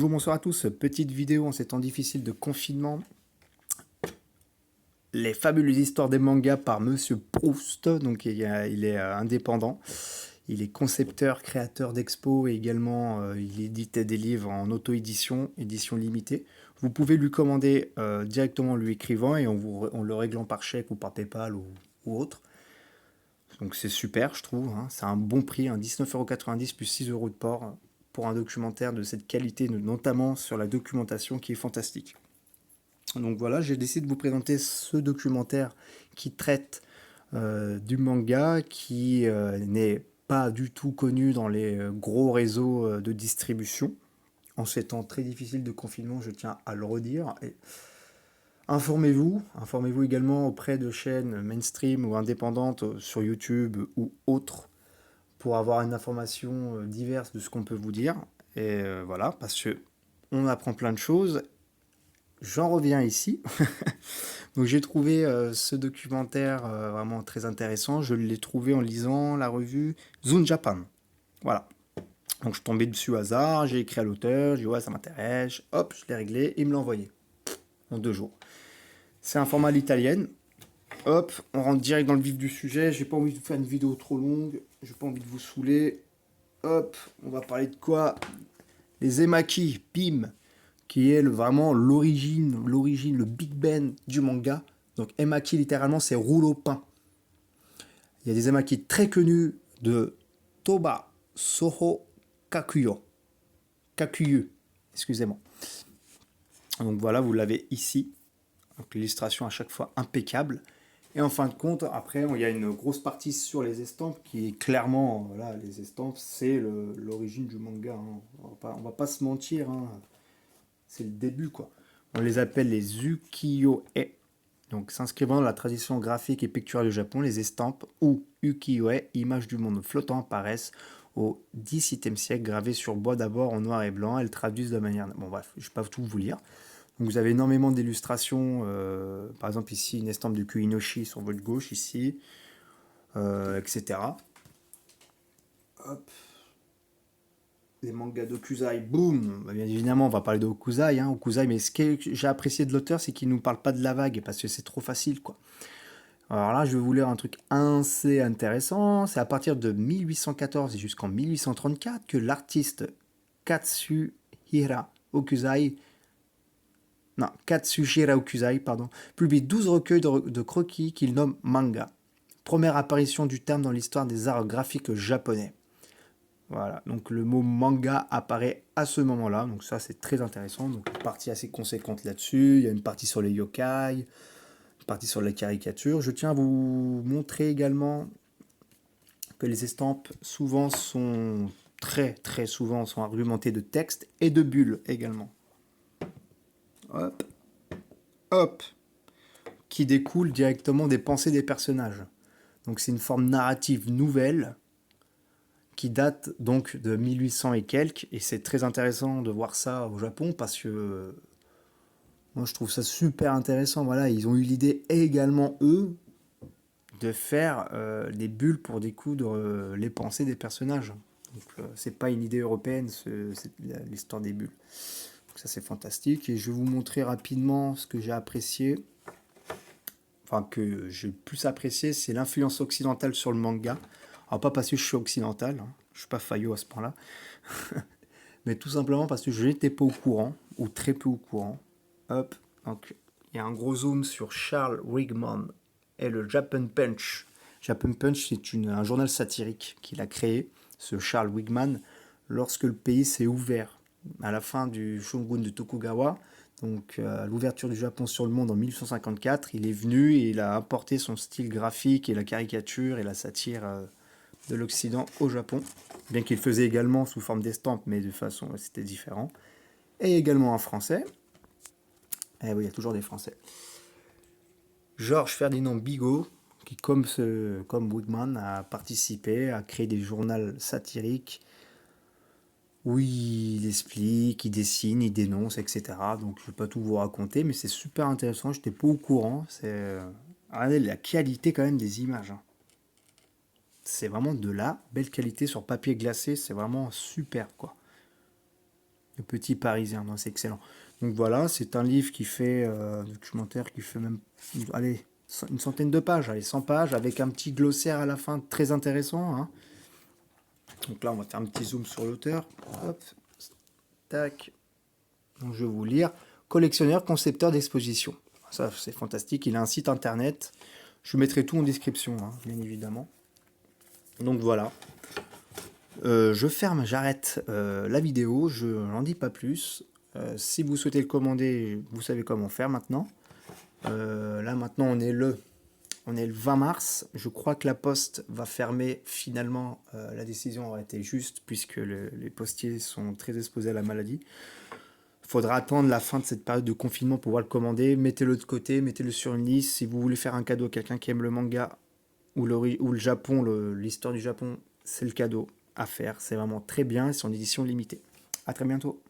Bonjour, bonsoir à tous. Petite vidéo en ces temps difficiles de confinement. Les fabuleuses histoires des mangas par Monsieur Proust. Donc il est indépendant. Il est concepteur, créateur d'expos et également il édite des livres en auto-édition, édition limitée. Vous pouvez lui commander directement en lui écrivant et en le réglant par chèque ou par PayPal ou autre. Donc c'est super, je trouve, hein. C'est un bon prix, hein, 19,90 € plus 6 € de port pour un documentaire de cette qualité, notamment sur la documentation qui est fantastique. Donc voilà, j'ai décidé de vous présenter ce documentaire qui traite du manga, qui n'est pas du tout connu dans les gros réseaux de distribution. En ces temps très difficiles de confinement, je tiens à le redire. Et informez-vous également auprès de chaînes mainstream ou indépendantes sur YouTube ou autres pour avoir une information diverse de ce qu'on peut vous dire. Et voilà, parce que on apprend plein de choses. J'en reviens ici. Donc j'ai trouvé ce documentaire vraiment très intéressant. Je l'ai trouvé en lisant la revue Zone Japan. Voilà. Donc je suis tombé dessus au hasard, j'ai écrit à l'auteur, j'ai dit ouais ça m'intéresse, hop, je l'ai réglé, il me l'a envoyé en 2 jours. C'est un format à l'italienne. Hop, on rentre direct dans le vif du sujet. J'ai pas envie de faire une vidéo trop longue. J'ai pas envie de vous saouler. Hop, on va parler de quoi? Les Emaki, bim, qui est vraiment l'origine, le Big Ben du manga. Donc Emaki, littéralement, c'est rouleau peint. Il y a des Emaki très connus de Toba, Soho, Kakuyo. Kakuyu, excusez-moi. Donc voilà, vous l'avez ici. Donc l'illustration à chaque fois impeccable. Et en fin de compte, après, il y a une grosse partie sur les estampes qui est clairement, voilà, les estampes, c'est l'origine du manga, hein. On va pas se mentir, hein. C'est le début, quoi. On les appelle les ukiyo-e. Donc, s'inscrivant dans la tradition graphique et picturale du Japon, les estampes ou ukiyo-e, images du monde flottant, apparaissent au XVIIe siècle, gravées sur bois d'abord en noir et blanc. Elles traduisent de manière... Bon, bref, je ne vais pas tout vous lire. Donc, vous avez énormément d'illustrations. Par exemple, ici, une estampe de Kuinoshi sur votre gauche, ici, etc. Hop. Les mangas d'Okuzai, boum. Bien évidemment, on va parler d'Okuzai, hein, Okuzai, mais ce que j'ai apprécié de l'auteur, c'est qu'il ne nous parle pas de la vague, parce que c'est trop facile, quoi. Alors là, je vais vous lire un truc assez intéressant. C'est à partir de 1814 et jusqu'en 1834 que l'artiste Katsuhira Okuzai, publie 12 recueils de croquis qu'il nomme manga. Première apparition du terme dans l'histoire des arts graphiques japonais. Voilà, donc le mot manga apparaît à ce moment-là, donc ça c'est très intéressant. Donc une partie assez conséquente là-dessus, il y a une partie sur les yokai, une partie sur la caricature. Je tiens à vous montrer également que les estampes souvent sont très souvent sont argumentées de texte et de bulles également. Hop, hop, qui découlent directement des pensées des personnages. Donc c'est une forme narrative nouvelle qui date donc de 1800 et quelques, et c'est très intéressant de voir ça au Japon parce que moi je trouve ça super intéressant. Voilà, ils ont eu l'idée également eux de faire des bulles pour découdre les pensées des personnages. Donc c'est pas une idée européenne, c'est l'histoire des bulles. Donc ça c'est fantastique, et je vais vous montrer rapidement ce que j'ai apprécié. Enfin que j'ai plus apprécié, c'est l'influence occidentale sur le manga. Alors pas parce que je suis occidental, hein, je suis pas faillot à ce point-là, mais tout simplement parce que je n'étais pas au courant, ou très peu au courant. Hop, donc il y a un gros zoom sur Charles Wigman et le Japan Punch. Japan Punch, c'est un journal satirique qu'il a créé, ce Charles Wigman, lorsque le pays s'est ouvert à la fin du shogun de Tokugawa. Donc à l'ouverture du Japon sur le monde en 1854, il est venu et il a apporté son style graphique et la caricature et la satire de l'Occident au Japon, bien qu'il faisait également sous forme d'estampes, mais de façon, c'était différent. Et également un Français. Eh oui, il y a toujours des Français. Georges Ferdinand Bigot, qui, comme Wigman, a participé à créer des journaux satiriques où il explique, il dessine, il dénonce, etc. Donc je ne vais pas tout vous raconter, mais c'est super intéressant, je n'étais pas au courant. Regardez la qualité quand même des images, hein. C'est vraiment de la belle qualité sur papier glacé, c'est vraiment super, quoi. Le Petit Parisien, non, c'est excellent. Donc voilà, c'est un livre qui fait, documentaire qui fait même, allez, une centaine de pages, allez, 100 pages, avec un petit glossaire à la fin très intéressant, hein. Donc là, on va faire un petit zoom sur l'auteur. Hop, tac. Donc je vais vous lire. Collectionneur, concepteur d'exposition. Ça, c'est fantastique. Il a un site internet. Je mettrai tout en description, hein, bien évidemment. Donc voilà. Je ferme, j'arrête la vidéo. Je n'en dis pas plus. Si vous souhaitez le commander, vous savez comment faire maintenant. Là, maintenant, on est le 20 mars. Je crois que la poste va fermer finalement. La décision aura été juste puisque les postiers sont très exposés à la maladie. Il faudra attendre la fin de cette période de confinement pour pouvoir le commander. Mettez-le de côté, mettez-le sur une liste. Si vous voulez faire un cadeau à quelqu'un qui aime le manga ou le Japon, l'histoire du Japon, c'est le cadeau à faire. C'est vraiment très bien. C'est en édition limitée. À très bientôt.